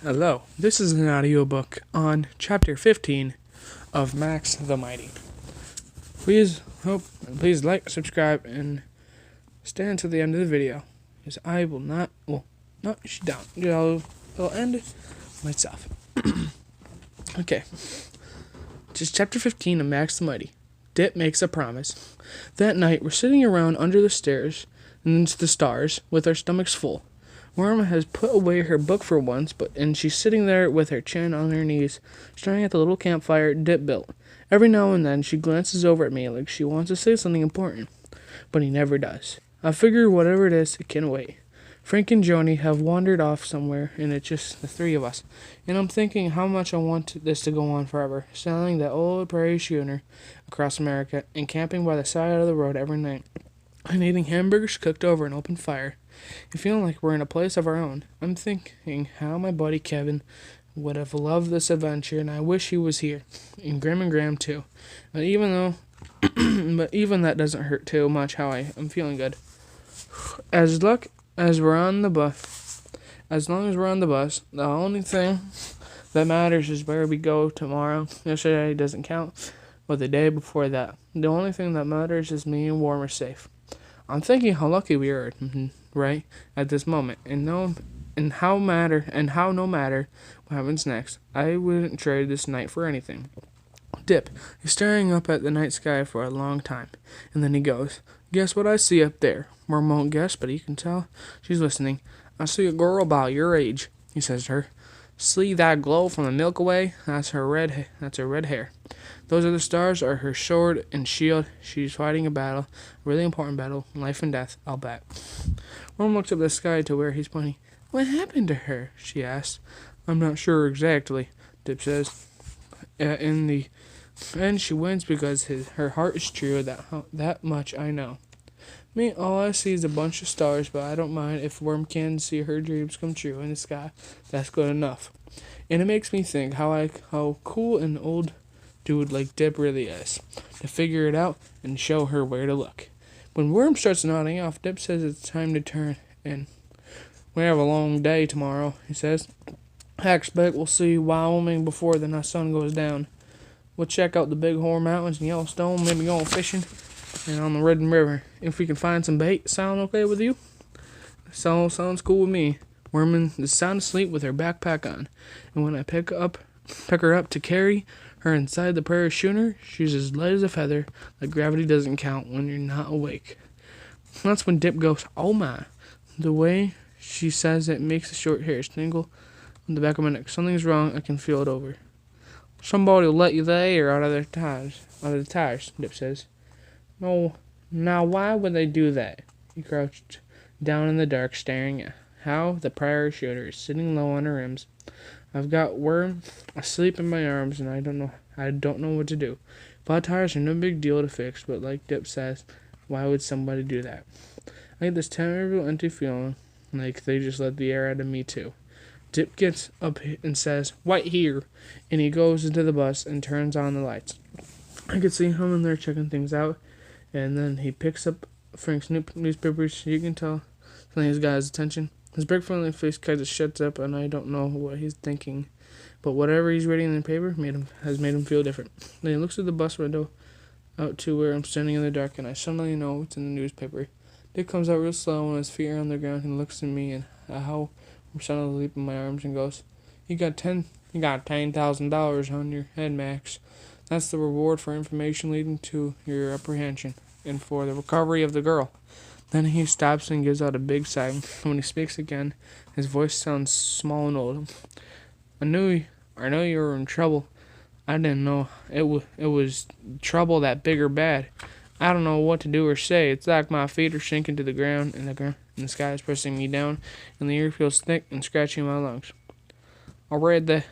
Hello, this is an audiobook on Chapter 15 of Max the Mighty. Please like, subscribe, and stay until the end of the video, because I will not, she don't. I'll end it myself. Okay, just Chapter 15 of Max the Mighty. Dip makes a promise. That night, we're sitting around under the stairs and into the stars, with our stomachs full. Worm has put away her book for once, and she's sitting there with her chin on her knees, staring at the little campfire Dip built. Every now and then she glances over at me like she wants to say something important, but he never does. I figure whatever it is, it can wait. Frank and Joni have wandered off somewhere, and it's just the three of us. And I'm thinking how much I want this to go on forever, sailing that old prairie schooner across America, and camping by the side of the road every night, and eating hamburgers cooked over an open fire, and feeling like we're in a place of our own. I'm thinking how my buddy Kevin would have loved this adventure, and I wish he was here, and Grim and Graham too. But even that doesn't hurt too much. I'm feeling good. As long as we're on the bus, the only thing that matters is where we go tomorrow. Yesterday doesn't count, but the day before that. The only thing that matters is me and Warm are safe. I'm thinking how lucky we are, right, at this moment, and how no matter what happens next, I wouldn't trade this night for anything. Dip is staring up at the night sky for a long time, and then he goes, "Guess what I see up there?" Worm won't guess, but he can tell she's listening. "I see a girl about your age," he says to her. "See that glow from the Milky Way? That's her red hair. Those other stars are her sword and shield. She's fighting a battle, a really important battle, life and death, I'll bet." Worm looks up the sky to where he's pointing. "What happened to her?" she asks. "I'm not sure exactly," Dip says. In the end, she wins because her heart is true. That much I know. Me, all I see is a bunch of stars, but I don't mind if Worm can see her dreams come true in the sky. That's good enough. And it makes me think how cool an old dude like Dip really is, to figure it out and show her where to look. When Worm starts nodding off, Dip says it's time to turn in. "We have a long day tomorrow," he says. "I expect we'll see Wyoming before the sun goes down. We'll check out the Big Horn Mountains and Yellowstone, maybe go fishing, and on the Red River. If we can find some bait, sound okay with you?" Sounds cool with me. Worm is sound asleep with her backpack on, and when I pick her up to carry her inside the prairie schooner, she's as light as a feather, like gravity doesn't count when you're not awake. That's when Dip goes, "Oh my." The way she says it makes the short hairs tingle on the back of my neck. Something's wrong, I can feel it over. "Somebody'll let you the air out of the tires, Dip says. "No, now why would they do that?" He crouched down in the dark, staring at how the prairie schooner is sitting low on her rims. I've got Worm asleep in my arms, and I don't know what to do. Flat tires are no big deal to fix, but like Dip says, why would somebody do that? I get this terrible empty feeling, like they just let the air out of me too. Dip gets up and says, "Wait here," and he goes into the bus and turns on the lights. I could see him in there checking things out, and then he picks up Frank's newspapers. You can tell something's got his attention. His brick-friendly face kind of shuts up, and I don't know what he's thinking. But whatever he's reading in the paper has made him feel different. Then he looks through the bus window out to where I'm standing in the dark, and I suddenly know what's in the newspaper. Dick comes out real slow, and his feet are on the ground, and looks at me and how I'm suddenly asleep in my arms and goes, You got $10,000 on your head, Max. That's the reward for information leading to your apprehension and for the recovery of the girl." Then he stops and gives out a big sigh. When he speaks again, his voice sounds small and old. I know you were in trouble. I didn't know it was trouble that big or bad. I don't know what to do or say. It's like my feet are sinking to the ground, and the sky is pressing me down, and the air feels thick and scratchy in my lungs. I read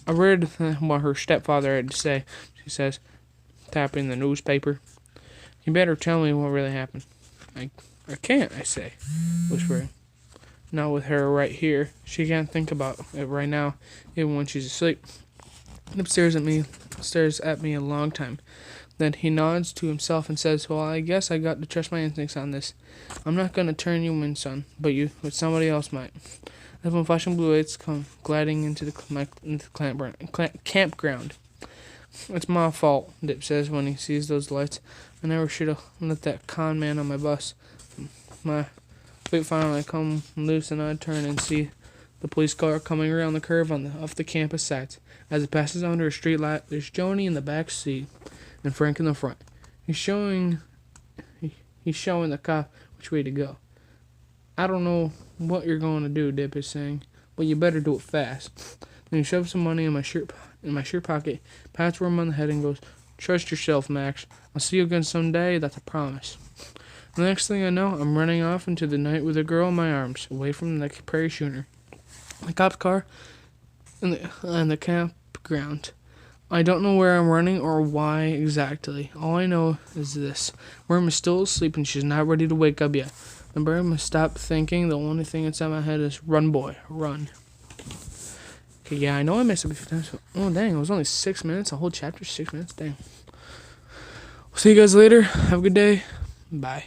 what her stepfather had to say," she says, tapping the newspaper. "You better tell me what really happened." I can't, I say, whispering. "Not with her right here. She can't think about it right now, even when she's asleep." Dip stares at me a long time. Then he nods to himself and says, "Well, I guess I got to trust my instincts on this. I'm not going to turn you in, son, but somebody else might. As when flashing blue lights come gliding into the campground. It's my fault, Dip says when he sees those lights. I never should have let that con man on my bus. My feet finally come loose and I turn and see the police car coming around the curve off the campus sites. As it passes under a street light, there's Joni in the back seat and Frank in the front. He's showing the cop which way to go. I don't know what you're going to do, Dip is saying, but you better do it fast. Then he shoves some money in my shirt pocket, pats him on the head, and goes, "Trust yourself, Max. I'll see you again someday. That's a promise." The next thing I know, I'm running off into the night with a girl in my arms, away from the prairie schooner, the cop's car, and the campground. I don't know where I'm running or why exactly. All I know is this: Worm is still asleep and she's not ready to wake up yet. The bird must stop thinking. The only thing inside my head is, run, boy, run. Okay, yeah, I know I messed up a few times. Oh, dang, it was only 6 minutes. A whole chapter, 6 minutes. Dang. We'll see you guys later. Have a good day. Bye.